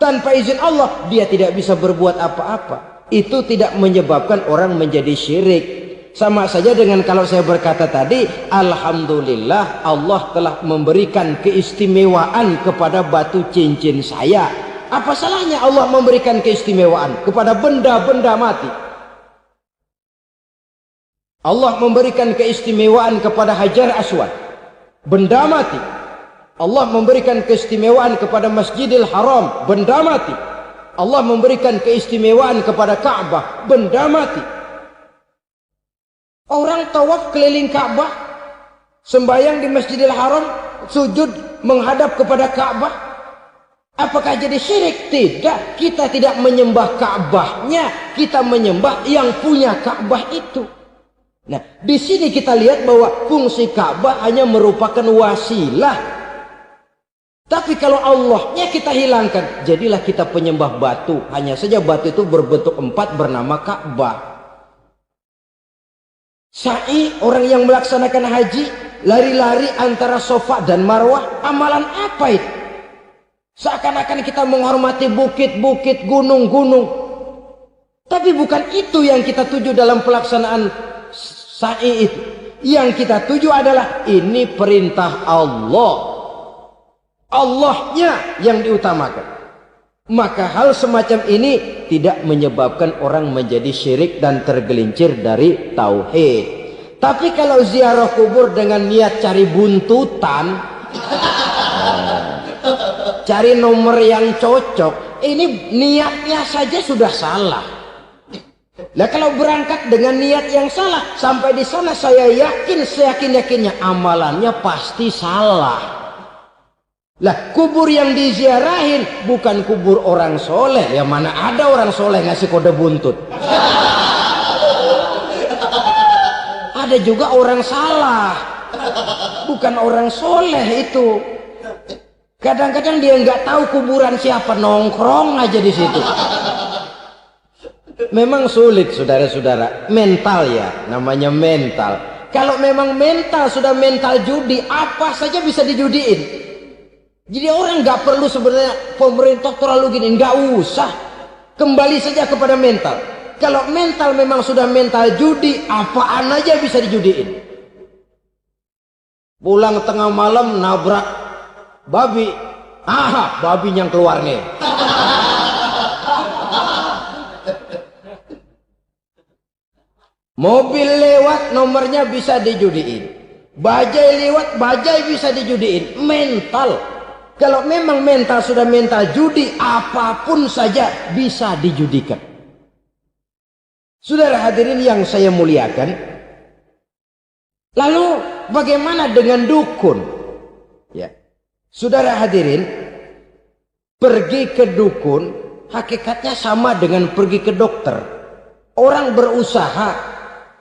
Speaker 1: Tanpa izin Allah, dia tidak bisa berbuat apa-apa. Itu tidak menyebabkan orang menjadi syirik. Sama saja dengan kalau saya berkata tadi, alhamdulillah Allah telah memberikan keistimewaan kepada batu cincin saya. Apa salahnya Allah memberikan keistimewaan kepada benda-benda mati? Allah memberikan keistimewaan kepada Hajar Aswad, benda mati. Allah memberikan keistimewaan kepada Masjidil Haram, benda mati. Allah memberikan keistimewaan kepada Ka'bah, benda mati. Orang tawaf keliling Ka'bah, sembahyang di Masjidil Haram, sujud menghadap kepada Ka'bah. Apakah jadi syirik? Tidak. Kita tidak menyembah Ka'bahnya, kita menyembah yang punya Ka'bah itu. Nah, di sini kita lihat bahwa fungsi Ka'bah hanya merupakan wasilah. Tapi kalau Allahnya kita hilangkan, jadilah kita penyembah batu. Hanya saja batu itu berbentuk 4 bernama Ka'bah. Sa'i, orang yang melaksanakan haji, lari-lari antara Safa dan Marwah, amalan apa itu? Seakan-akan kita menghormati bukit-bukit, gunung-gunung. Tapi bukan itu yang kita tuju dalam pelaksanaan sa'i itu. Yang kita tuju adalah ini perintah Allah. Allahnya yang diutamakan. Maka hal semacam ini tidak menyebabkan orang menjadi syirik dan tergelincir dari tauhid. Tapi kalau ziarah kubur dengan niat cari buntutan, cari nomor yang cocok, ini niatnya saja sudah salah. Nah, kalau berangkat dengan niat yang salah, sampai di sana saya yakin, seyakin-yakinnya amalannya pasti salah. Lah, kubur yang diziarahin bukan kubur orang soleh. Ya mana ada orang soleh ngasih kode buntut. Ada juga orang salah, bukan orang soleh itu. Kadang-kadang dia nggak tahu kuburan siapa, nongkrong aja di situ. Memang sulit, saudara-saudara. Mental ya, namanya mental. Kalau memang mental sudah mental judi, apa saja bisa dijudiin. Jadi orang nggak perlu sebenarnya pemerintah terlalu gini, nggak usah. Kembali saja kepada mental. Kalau mental memang sudah mental judi, apaan aja bisa dijudiin. Pulang tengah malam nabrak babi, babi yang keluar nih. Mobil lewat, nomornya bisa dijudiin. Bajai lewat, bajai bisa dijudiin. Mental. Kalau memang mental sudah mental judi, apapun saja bisa dijudikan. Saudara hadirin yang saya muliakan, lalu bagaimana dengan dukun? Ya, saudara hadirin, pergi ke dukun hakikatnya sama dengan pergi ke dokter. Orang berusaha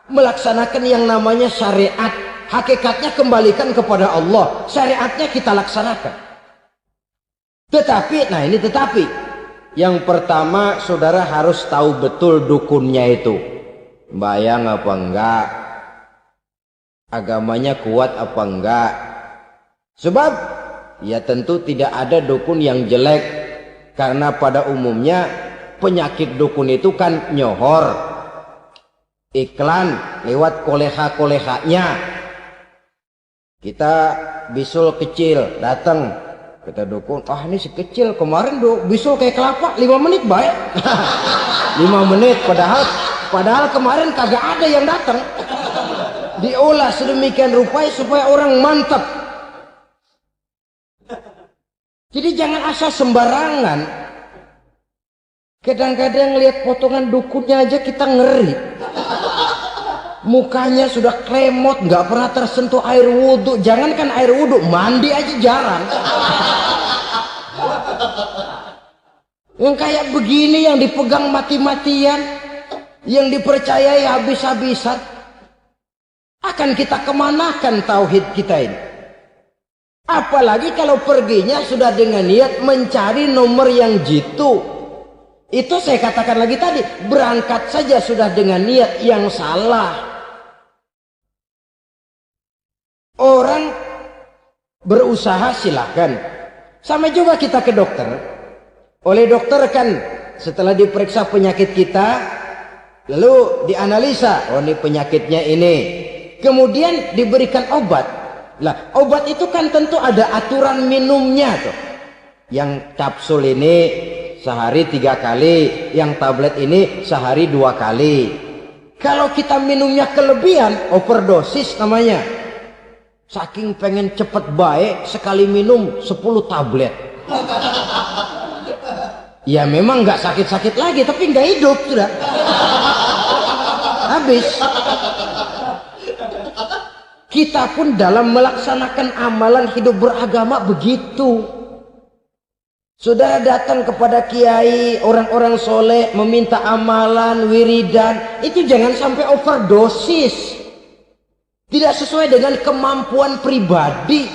Speaker 1: melaksanakan yang namanya syariat, hakikatnya kembalikan kepada Allah. Syariatnya kita laksanakan. Tetapi, nah ini tetapi, yang pertama saudara harus tahu betul dukunnya itu bayang apa enggak, agamanya kuat apa enggak. Sebab ya tentu tidak ada dukun yang jelek, karena pada umumnya penyakit dukun itu kan nyohor, iklan lewat koleha-kolehanya. Kita bisul kecil datang, kata dukun, ini si kecil kemarin bisul kayak kelapa 5 menit baik. 5 menit padahal kemarin kagak ada yang datang. Diolah sedemikian rupa supaya orang mantap. Jadi jangan asal sembarangan. Kadang-kadang lihat potongan dukunnya aja kita ngeri. Mukanya sudah klemot, nggak pernah tersentuh air wudhu. Jangankan air wudhu, mandi aja jarang. Yang kayak begini yang dipegang mati-matian, yang dipercayai habis-habisan, akan kita kemanakan tauhid kita ini? Apalagi kalau perginya sudah dengan niat mencari nomor yang jitu. Itu saya katakan lagi tadi, berangkat saja sudah dengan niat yang salah. Orang berusaha silahkan. Sama juga kita ke dokter. Oleh dokter kan setelah diperiksa penyakit kita, lalu dianalisa, oh ini penyakitnya ini. Kemudian diberikan obat. Lah, obat itu kan tentu ada aturan minumnya tuh. Yang kapsul ini sehari 3 kali, yang tablet ini sehari 2 kali. Kalau kita minumnya kelebihan, overdosis namanya. Saking pengen cepet baik, sekali minum 10 tablet.
Speaker 2: Ya memang nggak sakit-sakit lagi, tapi nggak hidup sudah. Habis. Kita pun dalam melaksanakan amalan hidup beragama begitu. Saudara datang kepada kiai, orang-orang soleh, meminta amalan, wiridan, itu jangan sampai overdosis. Tidak sesuai dengan kemampuan pribadi.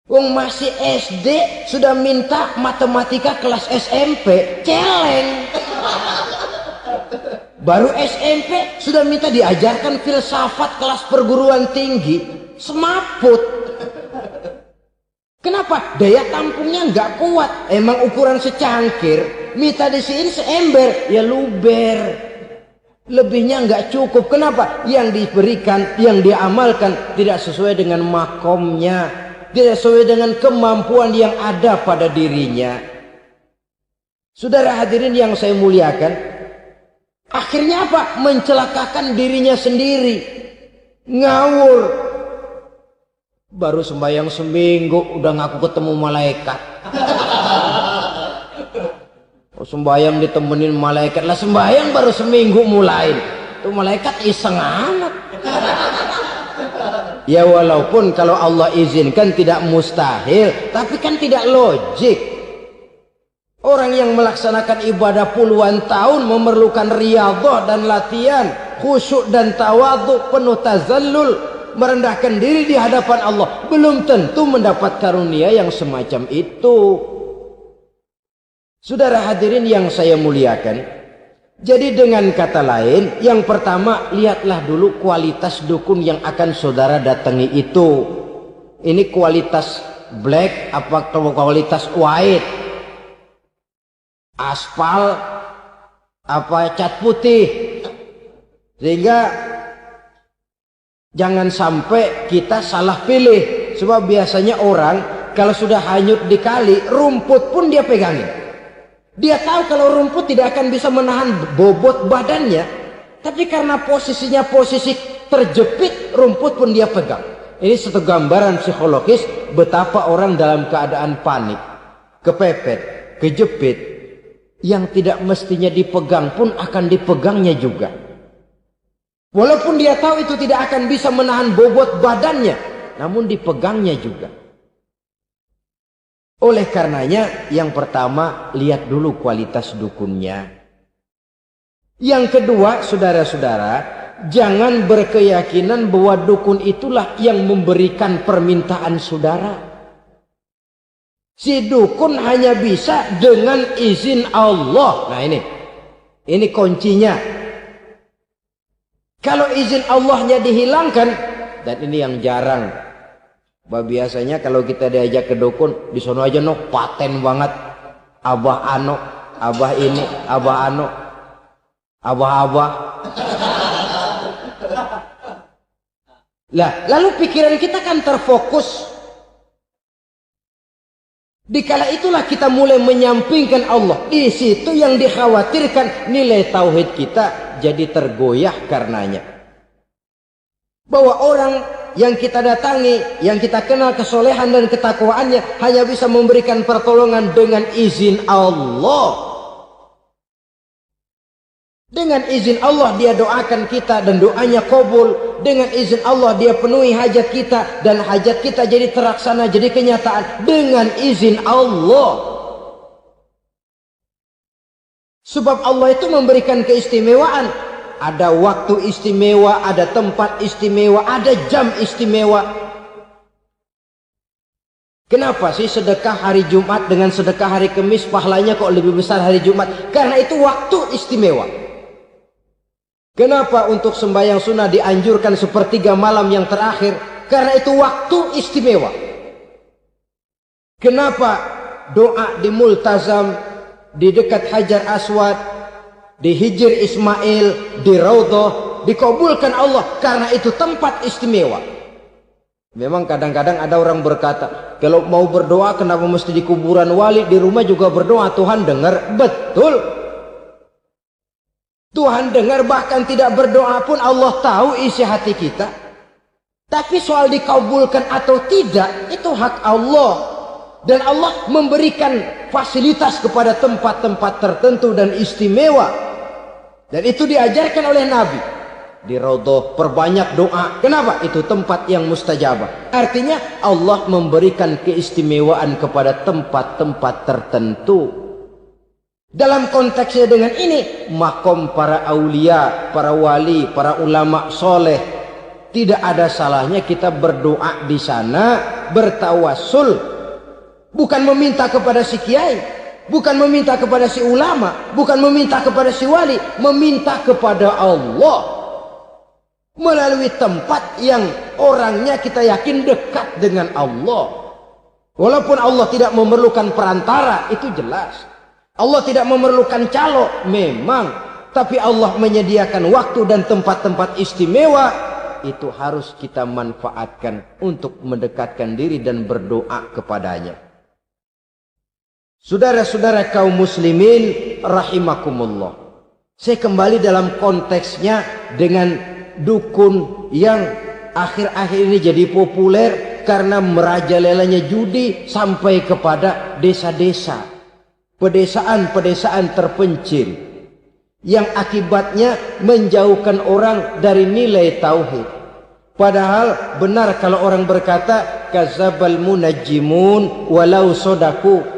Speaker 2: Wong masih SD sudah minta matematika kelas SMP, celeng. Baru SMP sudah minta diajarkan filsafat kelas perguruan tinggi, semaput. Kenapa? Daya tampungnya nggak kuat. Emang ukuran secangkir, minta disiin seember, ya luber. Lebihnya nggak cukup. Kenapa? Yang diberikan, yang diamalkan tidak sesuai dengan makomnya, tidak sesuai dengan kemampuan yang ada pada dirinya. Saudara hadirin yang saya muliakan, akhirnya apa? Mencelakakan dirinya sendiri. Ngawur. Baru sembahyang seminggu udah ngaku ketemu malaikat. Sembahyang ditemenin malaikat. Lah sembahyang baru seminggu mulai. Tuh malaikat iseng amat. Ya walaupun kalau Allah izinkan tidak mustahil, tapi kan tidak logik. Orang yang melaksanakan ibadah puluhan tahun memerlukan riyadhah dan latihan, khusyuk dan tawadhu, penuh tazallul, merendahkan diri di hadapan Allah, belum tentu mendapat karunia yang semacam itu. Saudara hadirin yang saya muliakan, jadi dengan kata lain, yang pertama, lihatlah dulu kualitas dukun yang akan saudara datangi itu. Ini kualitas black apa kualitas white? Aspal apa cat putih? Sehingga jangan sampai kita salah pilih. Sebab biasanya orang kalau sudah hanyut di kali, rumput pun dia pegangin. Dia tahu kalau rumput tidak akan bisa menahan bobot badannya, tapi karena posisinya posisi terjepit, rumput pun dia pegang. Ini satu gambaran psikologis betapa orang dalam keadaan panik, kepepet, kejepit, yang tidak mestinya dipegang pun akan dipegangnya juga. Walaupun dia tahu itu tidak akan bisa menahan bobot badannya, namun dipegangnya juga. Oleh karenanya, yang pertama, lihat dulu kualitas dukunnya. Yang kedua, saudara-saudara, jangan berkeyakinan bahwa dukun itulah yang memberikan permintaan saudara. Si dukun hanya bisa dengan izin Allah. Nah ini kuncinya. Kalau izin Allahnya dihilangkan, dan ini yang jarang. Biasanya kalau kita diajak ke dukun, di sono aja no paten banget. Abah ano, abah ini, abah ano, abah-abah. Lah, lalu pikiran kita kan terfokus. Dikala itulah kita mulai menyampingkan Allah. Di situ yang dikhawatirkan nilai tauhid kita jadi tergoyah karenanya. Bahwa orang yang kita datangi, yang kita kenal kesolehan dan ketakwaannya, hanya bisa memberikan pertolongan dengan izin Allah. Dengan izin Allah dia doakan kita dan doanya kabul. Dengan izin Allah dia penuhi hajat kita dan hajat kita jadi terlaksana, jadi kenyataan dengan izin Allah. Sebab Allah itu memberikan keistimewaan. Ada waktu istimewa, ada tempat istimewa, ada jam istimewa. Kenapa sih sedekah hari Jumat dengan sedekah hari Kamis pahalanya kok lebih besar hari Jumat? Karena itu waktu istimewa. Kenapa untuk sembahyang sunnah dianjurkan sepertiga malam yang terakhir? Karena itu waktu istimewa. Kenapa doa di multazam, di dekat Hajar Aswad, di Hijr Ismail, di Raudhah dikabulkan Allah? Karena itu tempat istimewa. Memang kadang-kadang ada orang berkata, kalau mau berdoa kenapa mesti di kuburan wali? Di rumah juga berdoa, Tuhan dengar. Betul, Tuhan dengar, bahkan tidak berdoa pun Allah tahu isi hati kita. Tapi soal dikabulkan atau tidak, itu hak Allah. Dan Allah memberikan fasilitas kepada tempat-tempat tertentu dan istimewa. Dan itu diajarkan oleh Nabi. Di Raudhah perbanyak doa. Kenapa? Itu tempat yang mustajabah. Artinya Allah memberikan keistimewaan kepada tempat-tempat tertentu. Dalam konteksnya dengan ini, makom para aulia, para wali, para ulama soleh, tidak ada salahnya kita berdoa di sana, bertawassul. Bukan meminta kepada si kiai, bukan meminta kepada si ulama, bukan meminta kepada si wali, meminta kepada Allah melalui tempat yang orangnya kita yakin dekat dengan Allah. Walaupun Allah tidak memerlukan perantara, itu jelas. Allah tidak memerlukan calo, memang. Tapi Allah menyediakan waktu dan tempat-tempat istimewa, itu harus kita manfaatkan untuk mendekatkan diri dan berdoa kepadanya. Saudara-saudara kaum muslimin rahimakumullah. Saya kembali dalam konteksnya dengan dukun yang akhir-akhir ini jadi populer karena merajalelanya judi sampai kepada desa-desa, pedesaan-pedesaan terpencil, yang akibatnya menjauhkan orang dari nilai tauhid. Padahal benar kalau orang berkata kadzabal munajjimun walau sodaku.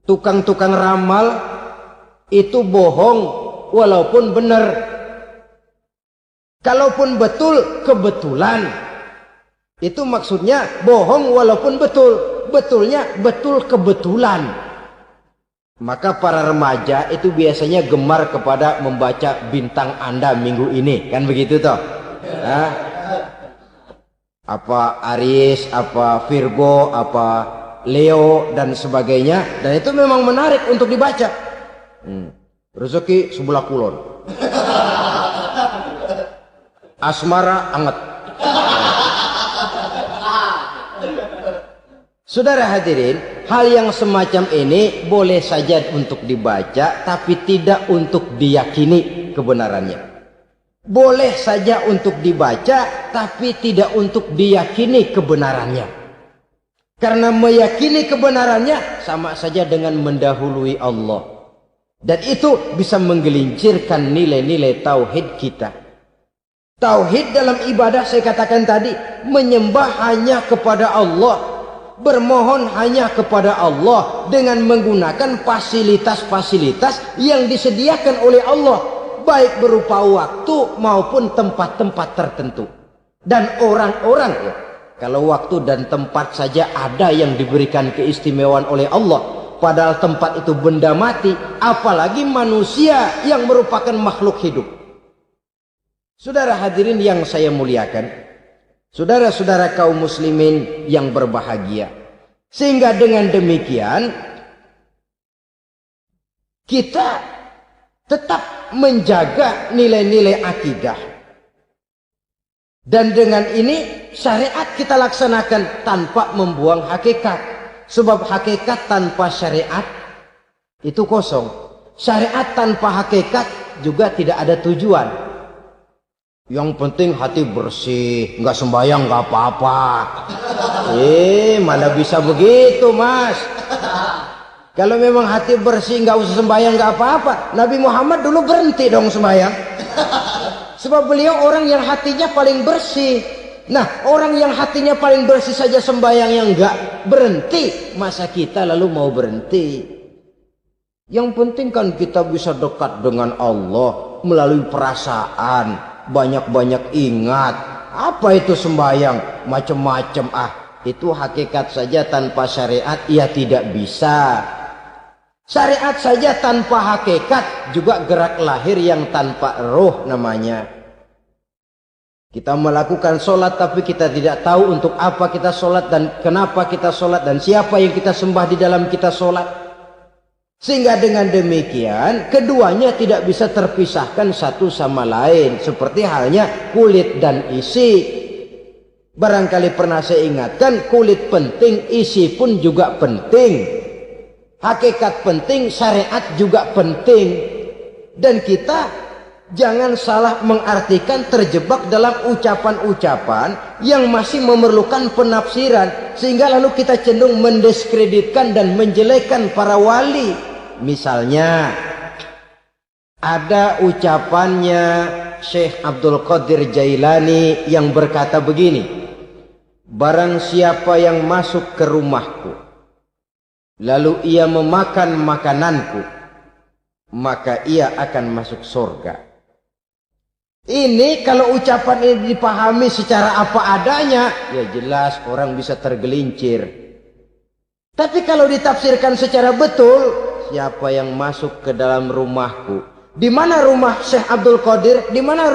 Speaker 2: Tukang-tukang ramal itu bohong walaupun benar. Kalaupun betul, kebetulan. Itu maksudnya bohong walaupun betul. Betulnya betul kebetulan. Maka para remaja itu biasanya gemar kepada membaca bintang Anda minggu ini. Kan begitu toh? Nah, apa Aries, apa Virgo, apa Leo dan sebagainya, dan itu memang menarik untuk dibaca. Rezeki sebelah kulon, asmara anget. Saudara hadirin, hal yang semacam ini boleh saja untuk dibaca, tapi tidak untuk diyakini kebenarannya. Boleh saja untuk dibaca, tapi tidak untuk diyakini kebenarannya. Karena meyakini kebenarannya sama saja dengan mendahului Allah. Dan itu bisa menggelincirkan nilai-nilai tauhid kita. Tauhid dalam ibadah saya katakan tadi, menyembah hanya kepada Allah, bermohon hanya kepada Allah dengan menggunakan fasilitas-fasilitas yang disediakan oleh Allah, baik berupa waktu maupun tempat-tempat tertentu. Dan orang-orang ya, kalau waktu dan tempat saja ada yang diberikan keistimewaan oleh Allah, padahal tempat itu benda mati, apalagi manusia yang merupakan makhluk hidup. Saudara hadirin yang saya muliakan, saudara-saudara kaum muslimin yang berbahagia, sehingga dengan demikian kita tetap menjaga nilai-nilai akidah. Dan dengan ini syariat kita laksanakan tanpa membuang hakikat. Sebab hakikat tanpa syariat itu kosong. Syariat tanpa hakikat juga tidak ada tujuan. Yang penting hati bersih, nggak sembahyang nggak apa-apa. Mana bisa begitu mas? Kalau memang hati bersih nggak usah sembahyang nggak apa-apa. Nabi Muhammad dulu berhenti dong sembahyang. Sebab beliau orang yang hatinya paling bersih. Nah, orang yang hatinya paling bersih saja sembahyang yang enggak berhenti, masa kita lalu mau berhenti? Yang penting kan kita bisa dekat dengan Allah melalui perasaan, banyak-banyak ingat. Apa itu sembahyang? Macam-macam. Itu hakikat saja tanpa syariat, ya tidak bisa. Syariat saja tanpa hakikat juga gerak lahir yang tanpa roh namanya. Kita melakukan sholat tapi kita tidak tahu untuk apa kita sholat dan kenapa kita sholat dan siapa yang kita sembah di dalam kita sholat. Sehingga dengan demikian keduanya tidak bisa terpisahkan satu sama lain. Seperti halnya kulit dan isi. Barangkali pernah saya ingatkan, kulit penting, isi pun juga penting. Hakikat penting, syariat juga penting. Dan kita Jangan salah mengartikan terjebak dalam ucapan-ucapan yang masih memerlukan penafsiran, sehingga lalu kita cenderung mendiskreditkan dan menjelekkan para wali. Misalnya ada ucapannya Syekh Abdul Qadir Jailani yang berkata begini, barang siapa yang masuk ke rumahku lalu ia memakan makananku, maka ia akan masuk surga. Ini kalau ucapan ini dipahami secara apa adanya, ya jelas orang bisa tergelincir. Tapi kalau ditafsirkan secara betul, siapa yang masuk ke dalam rumahku? Di mana rumah Syekh Abdul Qadir? Di mana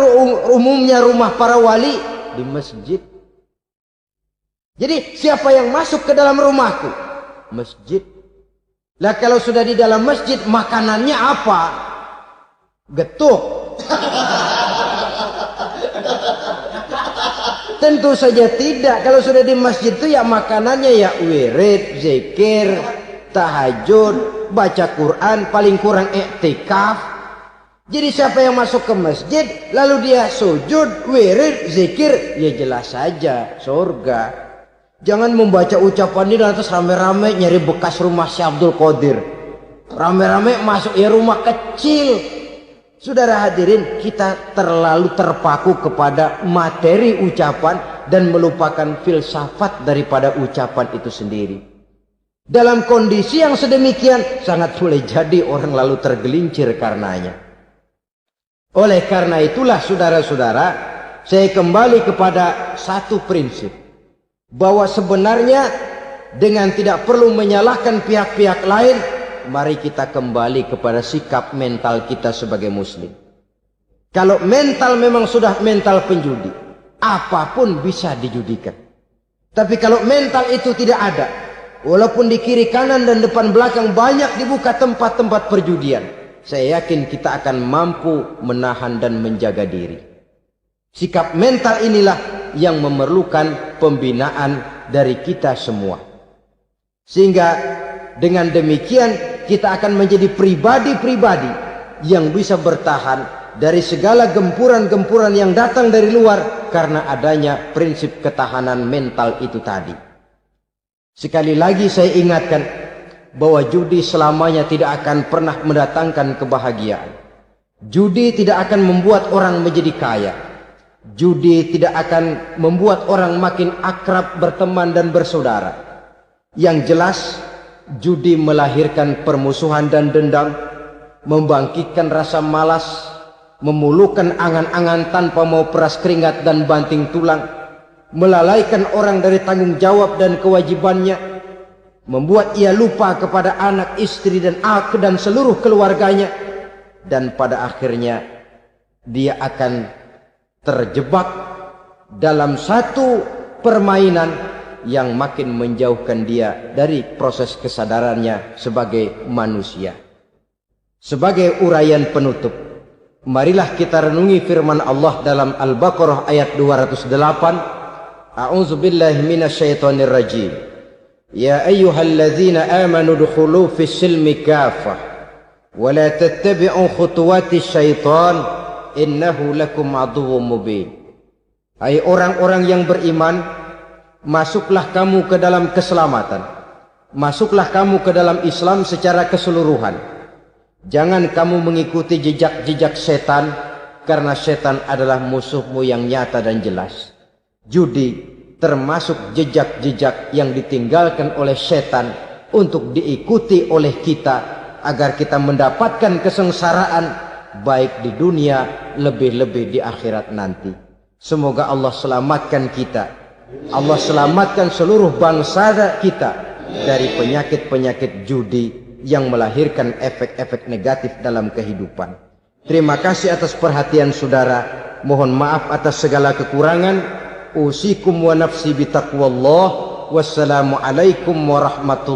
Speaker 2: umumnya rumah para wali? Di masjid. Jadi siapa yang masuk ke dalam rumahku? Masjid. Lah kalau sudah di dalam masjid, makanannya apa? Getuk. Tentu saja tidak. Kalau sudah di masjid itu ya makanannya ya wirid, zikir, tahajud, baca Quran, paling kurang iktikaf. Jadi siapa yang masuk ke masjid lalu dia sujud, wirid, zikir, ya jelas saja surga. Jangan membaca ucapan ini lantas rame-rame nyari bekas rumah Syekh Abdul Qadir. Rame-rame masuk ya rumah kecil. Saudara hadirin, kita terlalu terpaku kepada materi ucapan dan melupakan filsafat daripada ucapan itu sendiri. Dalam kondisi yang sedemikian, sangat boleh jadi orang lalu tergelincir karenanya. Oleh karena itulah saudara-saudara, saya kembali kepada satu prinsip, bahwa sebenarnya dengan tidak perlu menyalahkan pihak-pihak lain, mari kita kembali kepada sikap mental kita sebagai muslim. Kalau mental memang sudah mental penjudi, apapun bisa dijudikan. Tapi kalau mental itu tidak ada, walaupun di kiri kanan dan depan belakang banyak dibuka tempat-tempat perjudian, saya yakin kita akan mampu menahan dan menjaga diri. Sikap mental inilah yang memerlukan pembinaan dari kita semua. Sehingga dengan demikian kita akan menjadi pribadi-pribadi yang bisa bertahan dari segala gempuran-gempuran yang datang dari luar karena adanya prinsip ketahanan mental itu tadi. Sekali lagi saya ingatkan bahwa judi selamanya tidak akan pernah mendatangkan kebahagiaan. Judi tidak akan membuat orang menjadi kaya. Judi tidak akan membuat orang makin akrab berteman dan bersaudara. Yang jelas, judi melahirkan permusuhan dan dendam, membangkitkan rasa malas, memuluhkan angan-angan tanpa mau peras keringat dan banting tulang, melalaikan orang dari tanggung jawab dan kewajibannya, membuat ia lupa kepada anak, istri dan seluruh keluarganya, dan pada akhirnya dia akan terjebak dalam satu permainan yang makin menjauhkan dia dari proses kesadarannya sebagai manusia. Sebagai uraian penutup, marilah kita renungi firman Allah dalam Al-Baqarah ayat 208. A'udzubillahi minasyaitonir rajim. Ya ayyuhalladzina amanu dukhulu fis silmi kafah wa la tattabi'u khutuwatis syaitan innahu lakum aduwwum mubin. Hai orang-orang yang beriman, masuklah kamu ke dalam keselamatan. Masuklah kamu ke dalam Islam secara keseluruhan. Jangan kamu mengikuti jejak-jejak setan, karena setan adalah musuhmu yang nyata dan jelas. Judi termasuk jejak-jejak yang ditinggalkan oleh setan untuk diikuti oleh kita agar kita mendapatkan kesengsaraan baik di dunia, lebih-lebih di akhirat nanti. Semoga Allah selamatkan kita, Allah selamatkan seluruh bangsa kita dari penyakit-penyakit judi yang melahirkan efek-efek negatif dalam kehidupan. Terima kasih atas perhatian saudara. Mohon maaf atas segala kekurangan. Usikum wa nafsi bitaqwallah. Wassalamualaikum warahmatullahi wabarakatuh.